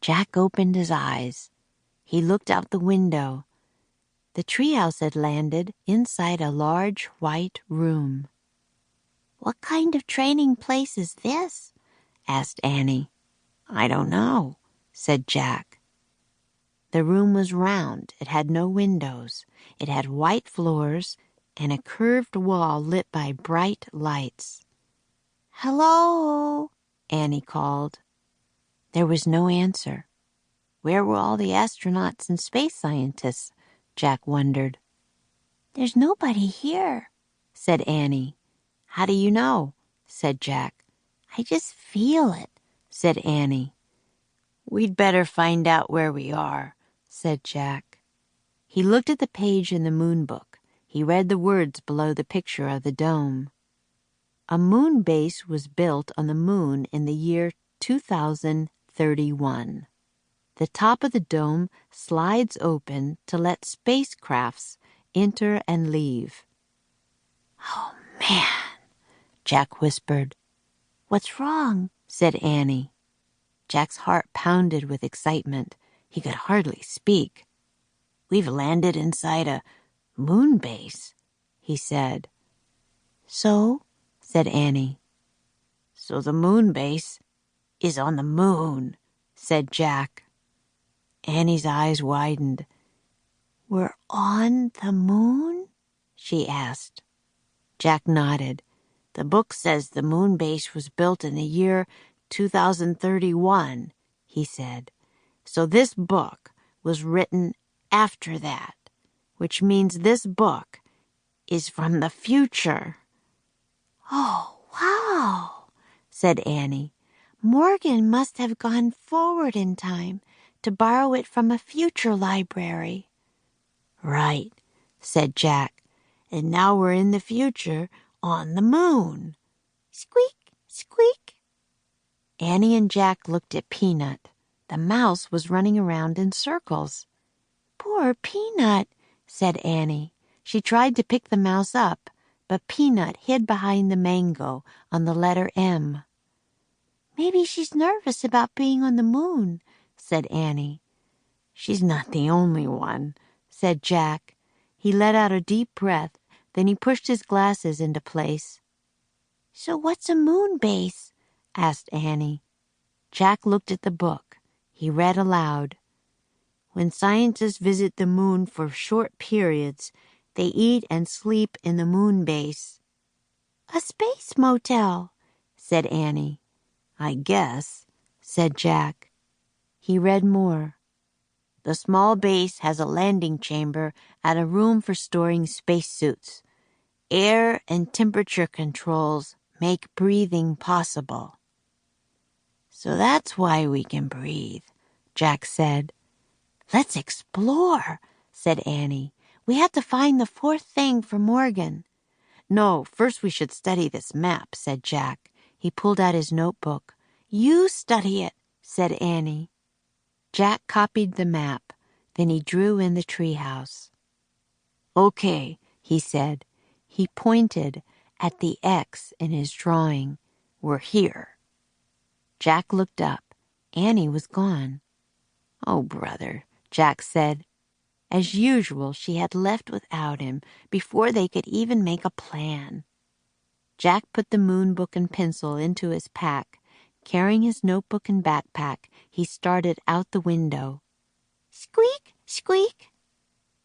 Jack opened his eyes. He looked out the window. The treehouse had landed inside a large white room. "What kind of training place is this?" asked Annie. "I don't know," said Jack. The room was round. It had no windows. It had white floors and a curved wall lit by bright lights. "Hello," Annie called. There was no answer. Where were all the astronauts and space scientists? Jack wondered. "There's nobody here," said Annie. "How do you know?" said Jack. "I just feel it," said Annie. "We'd better find out where we are," said Jack. He looked at the page in the moon book. He read the words below the picture of the dome. A moon base was built on the moon in the year 2031. The top of the dome slides open to let spacecrafts enter and leave. "Oh, man," Jack whispered. "What's wrong?" said Annie. Jack's heart pounded with excitement. He could hardly speak. "We've landed inside a moon base," he said. "So?" said Annie. "So the moon base is on the moon," said Jack. Annie's eyes widened. "We're on the moon?" she asked. Jack nodded. "The book says the moon base was built in the year 2031, he said. "So this book was written after that, which means this book is from the future." "Oh, wow," said Annie. "Morgan must have gone forward in time to borrow it from a future library." "Right," said Jack. "And now we're in the future on the moon." Squeak, squeak. Annie and Jack looked at Peanut. The mouse was running around in circles. "Poor Peanut," said Annie. She tried to pick the mouse up, but Peanut hid behind the mango on the letter M. "Maybe she's nervous about being on the moon," said Annie. "She's not the only one," said Jack. He let out a deep breath, then he pushed his glasses into place. "So what's a moon base?" asked Annie. Jack looked at the book. He read aloud. "When scientists visit the moon for short periods, they eat and sleep in the moon base." "A space motel," said Annie. "I guess," said Jack. He read more. "The small base has a landing chamber and a room for storing spacesuits. Air and temperature controls make breathing possible." "So that's why we can breathe," Jack said. "Let's explore," said Annie. "We have to find the fourth thing for Morgan." "No, first we should study this map," said Jack. He pulled out his notebook. "You study it," said Annie. Jack copied the map. Then he drew in the treehouse. "Okay," he said. He pointed at the X in his drawing. "We're here." Jack looked up. Annie was gone. "Oh, brother," Jack said. As usual, she had left without him before they could even make a plan. Jack put the moon book and pencil into his pack. Carrying his notebook and backpack, he started out the window. Squeak, squeak.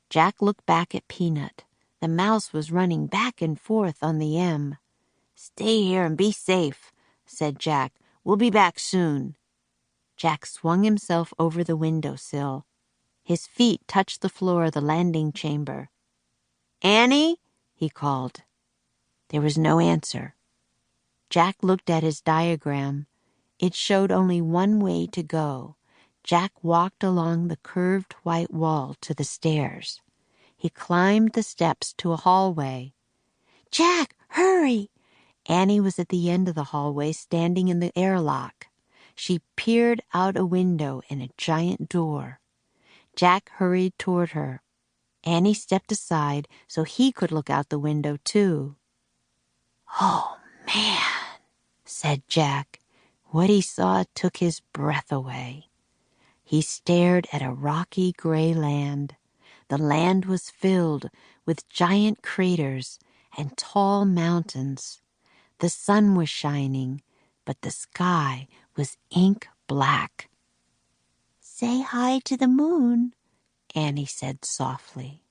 Jack looked back at Peanut. The mouse was running back and forth on the M. "Stay here and be safe," said Jack. "We'll be back soon." Jack swung himself over the windowsill. His feet touched the floor of the landing chamber. "Annie?" he called. There was no answer. Jack looked at his diagram. It showed only one way to go. Jack walked along the curved white wall to the stairs. He climbed the steps to a hallway. "Jack, hurry!" Annie was at the end of the hallway, standing in the airlock. She peered out a window in a giant door. Jack hurried toward her. Annie stepped aside so he could look out the window, too. "Oh, man," said Jack. What he saw took his breath away. He stared at a rocky gray land. The land was filled with giant craters and tall mountains. The sun was shining, but the sky was ink black. "Say hi to the moon," Annie said softly.